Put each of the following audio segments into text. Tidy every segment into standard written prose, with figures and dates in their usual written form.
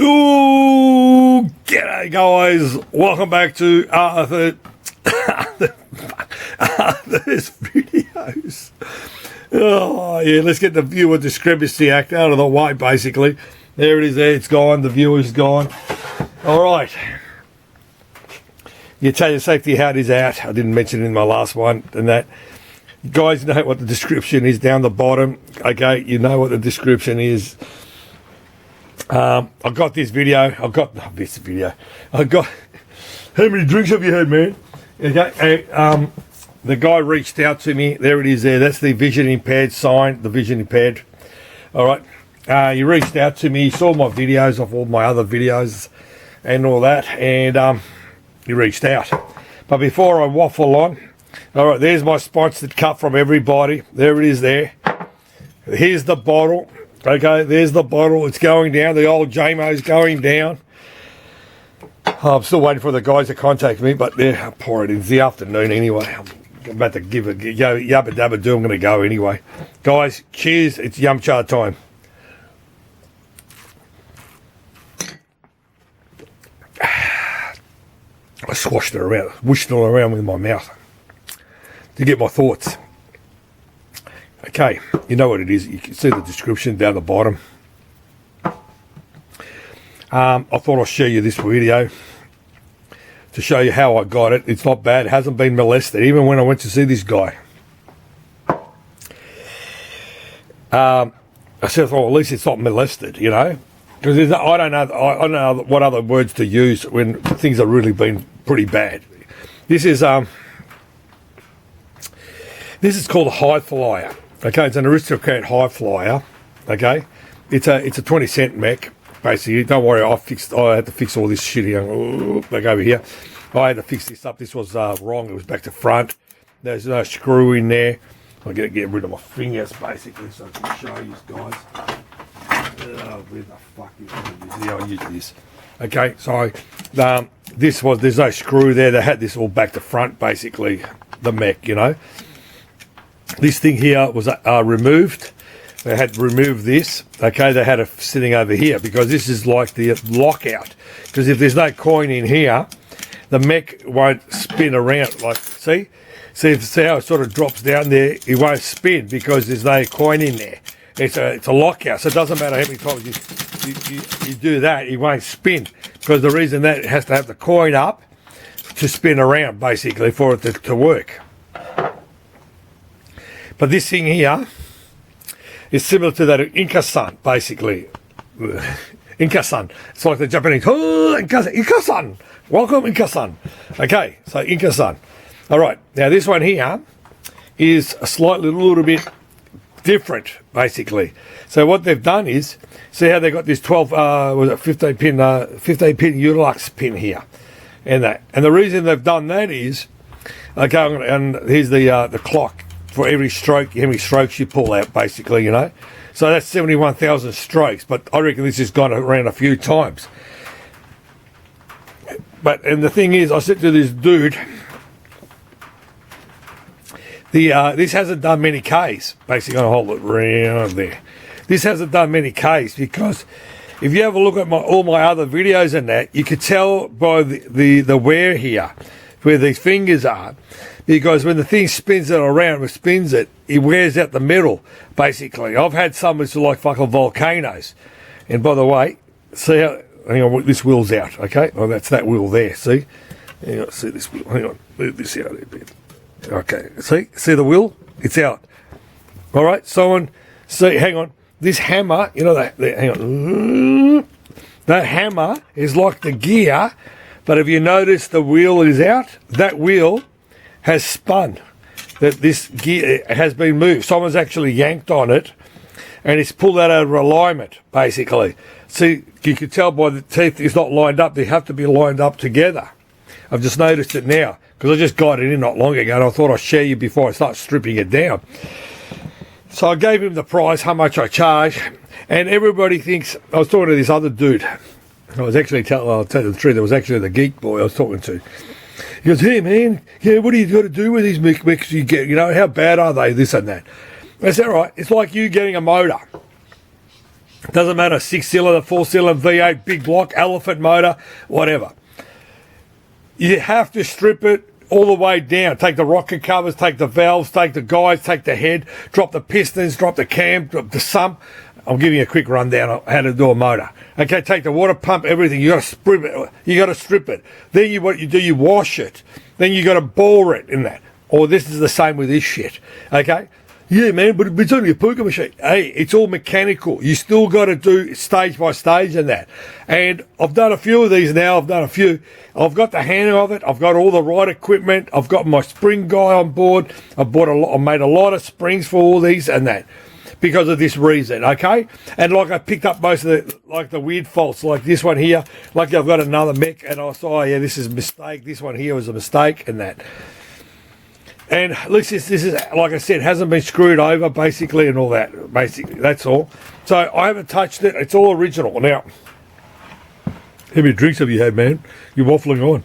Ooh, g'day guys, welcome back to Arthur's videos. Oh yeah, let's get the viewer discrepancy act out of the way basically. There it is, there it's gone, the viewer's gone. Alright. You tell your safety hat is out. I didn't mention it in my last one and that. You guys know what the description is down the bottom. Okay, you know what the description is. I got this video. How many drinks have you had, man? Okay, the guy reached out to me. There it is there. That's the vision impaired sign, the vision impaired. All right. He reached out to me. He saw my videos of all my other videos and all that. And he reached out. But before I waffle on, all right, there's my sponsored cup from everybody. There it is there. Here's the bottle. Okay, there's the bottle. It's going down. The old JMO's going down. I'm still waiting for the guys to contact me, but yeah, I'll pour it in. It's the afternoon anyway. I'm about to give it, yabba dabba do. I'm going to go anyway. Guys, cheers. It's yum cha time. I swashed it around, whooshed it all around with my mouth to get my thoughts. Okay, you know what it is. You can see the description down the bottom. I thought I'd share you this video to show you how I got it. It's not bad. It hasn't been molested, even when I went to see this guy. I said, well, at least it's not molested, you know, because I don't know what other words to use when things have really been pretty bad. This is called a high flyer. Okay, it's an Aristocrat high flyer. Okay, it's a 20-cent mech. Basically, don't worry. I had to fix all this shit here. Like over here, I had to fix this up. This was wrong. It was back to front. There's no screw in there. I gotta get rid of my fingers basically, so I can show you guys. Where the fuck is this? Yeah, I'll use this. Okay, so there's no screw there. They had this all back to front basically. The mech, you know. This thing here was removed. They had removed this. Okay, they had it sitting over here because this is like the lockout. Because if there's no coin in here, the mech won't spin around. Like, see how it sort of drops down there? It won't spin because there's no coin in there. It's a lockout. So it doesn't matter how many times you do that, it won't spin. Because the reason that it has to have the coin up to spin around, basically, for it to work. But this thing here is similar to that Inca-san, basically. Inca-san. It's like the Japanese, oh, Inca-san. Welcome, Inca-san. Okay, so Inca-san. All right, now this one here is a little bit different, basically. So what they've done is, see how they got this 15 pin Ulux pin here, and that. And the reason they've done that is, okay, and here's the clock. For every stroke, how many strokes you pull out, basically, you know. So that's 71,000 strokes, but I reckon this has gone around a few times. And the thing is, I said to this dude, this hasn't done many Ks. Basically, I'm going to hold it around there. This hasn't done many Ks because if you have a look at all my other videos and that, you could tell by the wear here, where these fingers are. Because when the thing spins it around, it wears out the metal, basically. I've had some which are like fucking volcanoes. And by the way, see how, hang on, this wheel's out, okay? Oh, that's that wheel there, see? Hang on, see this wheel, hang on, move this out a bit. Okay, see the wheel? It's out. All right, hang on, this hammer, you know, hang on. That hammer is like the gear, but if you notice the wheel is out, that wheel has spun, that this gear has been moved. Someone's actually yanked on it and it's pulled that out of alignment, basically. See, you can tell by the teeth it's not lined up. They have to be lined up together. I've just noticed it now because I just got it in not long ago and I thought I'd share you before I start stripping it down. So I gave him the price, how much I charge, and everybody thinks, I was talking to this other dude. I'll tell you the truth, it was actually the geek boy I was talking to. He goes, hey man, yeah, what do you got to do with these mechs you get? You know, how bad are they? This and that. I said, all right, it's like you getting a motor. Doesn't matter, 6-cylinder, 4-cylinder, V8, big block, elephant motor, whatever. You have to strip it all the way down. Take the rocket covers, take the valves, take the guides, take the head, drop the pistons, drop the cam, drop the sump. I'm giving you a quick rundown on how to do a motor. Okay, take the water pump, everything. You got to strip it. You got to strip it. Then what you do, you wash it. Then you got to bore it in that. Or this is the same with this shit. Okay. Yeah, man, but it's only a poker machine. Hey, it's all mechanical. You still got to do stage by stage and that. And I've done a few of these now. I've got the hang of it. I've got all the right equipment. I've got my spring guy on board. I made a lot of springs for all these and that because of this reason, okay? And like I picked up most of the weird faults, like this one here. Like I've got another Mech and I saw, oh, yeah, this is a mistake. This one here was a mistake and that. And at least this is, like I said, hasn't been screwed over, basically, and all that. Basically, that's all. So I haven't touched it. It's all original. Now, how many drinks have you had, man? You're waffling on.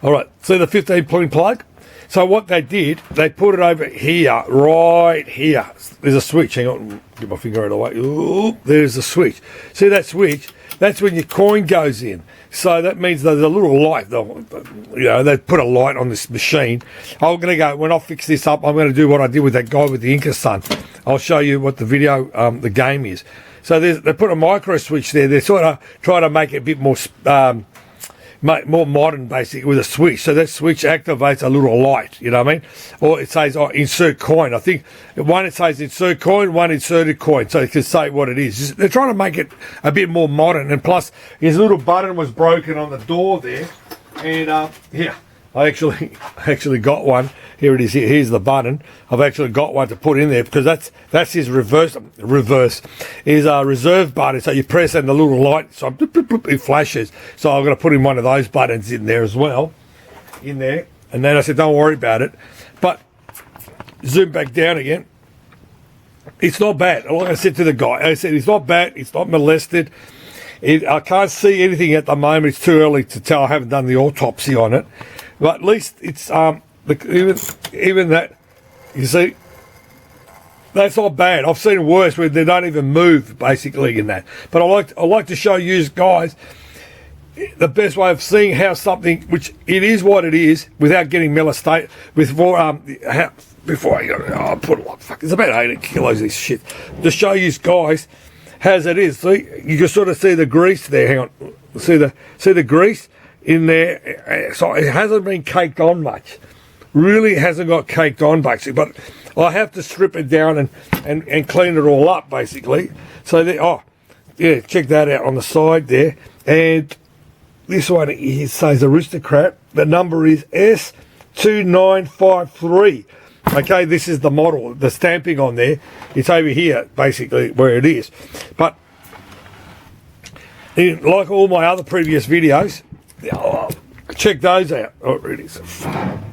All right, see the 15-point plug? So what they did, they put it over here, right here. There's a switch. Hang on, get my finger out of the way. Ooh, there's a switch. See that switch? That's when your coin goes in. So that means there's a little light. They put a light on this machine. I'm going to go, when I fix this up, I'm going to do what I did with that guy with the Inca Sun. I'll show you what the video, the game is. So they put a micro switch there. They're sort of trying to make it a bit more modern, basically, with a switch. So that switch activates a little light, you know what I mean? Or it says, insert coin. I think one it says insert coin, one inserted coin. So you can say what it is. They're trying to make it a bit more modern. And plus, his little button was broken on the door there. And, yeah, I actually got one. Here it is. Here's the button. I've actually got one to put in there because that's his reverse is a reserve button. So you press and the little light, so it flashes. So I'm going to put in one of those buttons in there as well, in there. And then I said, don't worry about it. But zoom back down again. It's not bad. Like I said to the guy, I said it's not bad. It's not molested. I can't see anything at the moment. It's too early to tell. I haven't done the autopsy on it. But at least it's even that, you see, that's not bad. I've seen worse where they don't even move, basically, in that. But I like to show you guys the best way of seeing how something, which it is what it is, without getting molested. Before I put it like fuck, it's about 80 kilos of this shit. To show you guys as it is. See, you can sort of see the grease there. Hang on, see the grease in there. So it hasn't been caked on much. Really hasn't got caked on, basically. But I have to strip it down and clean it all up, basically. So yeah, check that out on the side there. And this one here says Aristocrat. The number is S2953. Okay, this is the model. The stamping on there, it's over here, basically, where it is. But like all my other previous videos, check those out. Oh, it is.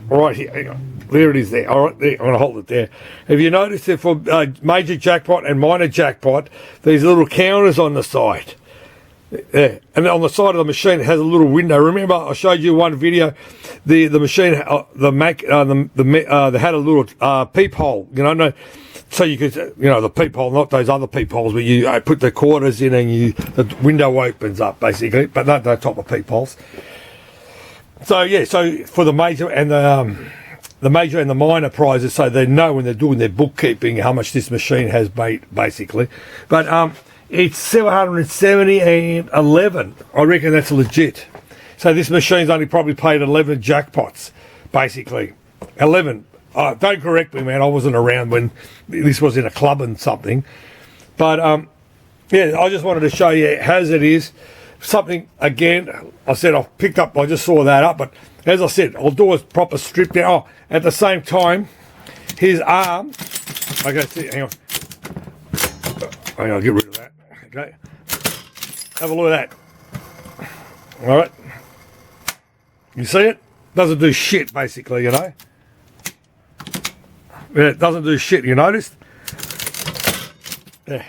Right here, hang on. There it is there. All right, there. I'm going to hold it there. Have you noticed that for major jackpot and minor jackpot, these little counters on the side? Yeah, and on the side of the machine it has a little window. Remember, I showed you one video. The machine, the Mech, they had a little peephole. You know, no, so you could, the peephole, not those other peepholes, but you put the quarters in and the window opens up basically, but not the top of peepholes. So yeah, so for the major and the major and the minor prizes, so they know when they're doing their bookkeeping how much this machine has made, basically. But it's 770 and 11. I reckon that's legit. So this machine's only probably played 11 jackpots, basically. 11. Don't correct me, man. I wasn't around when this was in a club and something. But yeah, I just wanted to show you as it is. Something, again, I said I just saw that up, but as I said, I'll do a proper strip down. Oh, at the same time, his arm, okay, see, hang on, get rid of that, okay, have a look at that, all right, you see it? Doesn't do shit, basically, Yeah, it doesn't do shit, you noticed? Yeah.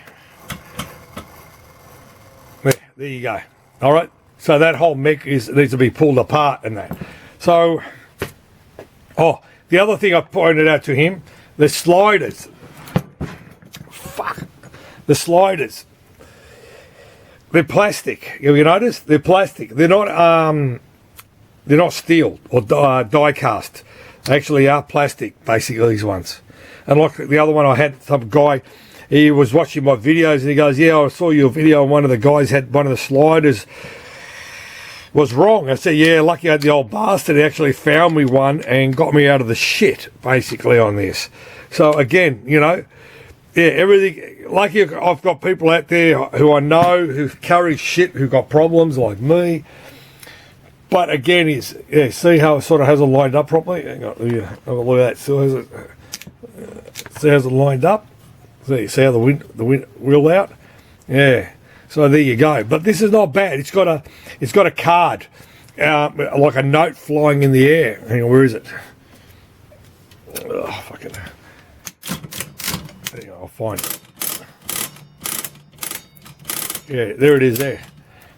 There you go. All right, so that whole Mech needs to be pulled apart and that. So, the other thing I pointed out to him, the sliders. Fuck, the sliders. they're plastic. Have you noticed? They're plastic. They're not steel or die cast. They actually are plastic, basically, these ones. And like the other one, I had some guy, he was watching my videos and he goes, yeah, I saw your video and one of the guys had one of the sliders was wrong. I said, yeah, lucky I had the old bastard. He actually found me one and got me out of the shit, basically, on this. So, again, you know, yeah, everything, lucky I've got people out there who I know who carry shit, who got problems like me. But again, it's, yeah, see how it sort of hasn't lined up properly? Hang on, yeah, have a look at that. See how's it lined up? See how the wind wheel out? Yeah. So there you go. But this is not bad. It's got a card, like a note flying in the air. Hang on, where is it? Oh, fucking. Hang on, I'll find it. Yeah, there it is there.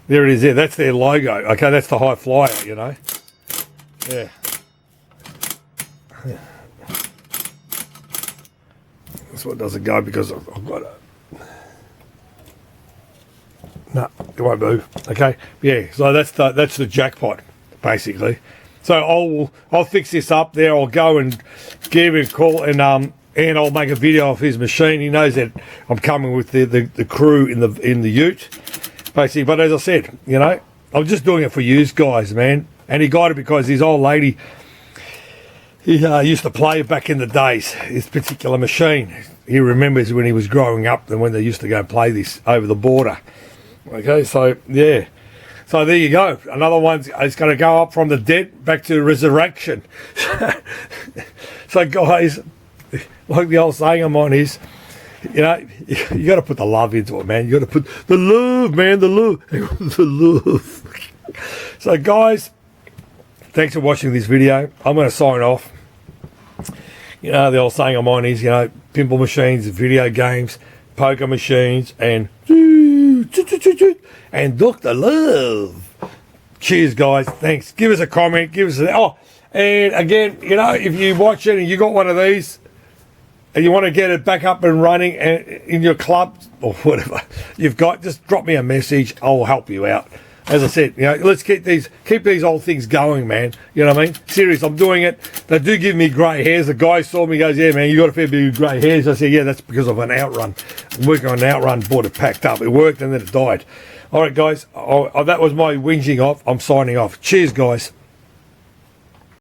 There it is there. That's their logo. Okay, that's the high flyer, you know. Yeah. This one doesn't go because I've got it. No, it won't move. Okay, yeah. So that's the jackpot, basically. So I'll fix this up there. I'll go and give him a call and I'll make a video of his machine. He knows that I'm coming with the crew in the ute, basically. But as I said, you know, I'm just doing it for you guys, man. And he got it because his old lady, he used to play back in the days, this particular machine. He remembers when he was growing up and when they used to go and play this over the border. Okay, so, yeah. So there you go. Another one is going to go up from the dead back to resurrection. So, guys, like the old saying of mine is, you know, you got to put the love into it, man. You got to put the love, man, the love. The love. So, guys, thanks for watching this video. I'm going to sign off. You know, the old saying of mine is, you know, pinball machines, video games, poker machines, and Dr. Love. Cheers, guys. Thanks. Give us a comment. Give us and again, you know, if you watch it and you got one of these and you want to get it back up and running and in your club or whatever you've got, just drop me a message. I'll help you out. As I said, you know, let's keep these old things going, man. You know what I mean? Serious, I'm doing it. They do give me grey hairs. The guy saw me, goes, yeah, man, you got a fair bit of grey hairs. I said, yeah, that's because of an outrun. I'm working on an outrun, bought it packed up. It worked and then it died. All right, guys, that was my whinging off. I'm signing off. Cheers, guys.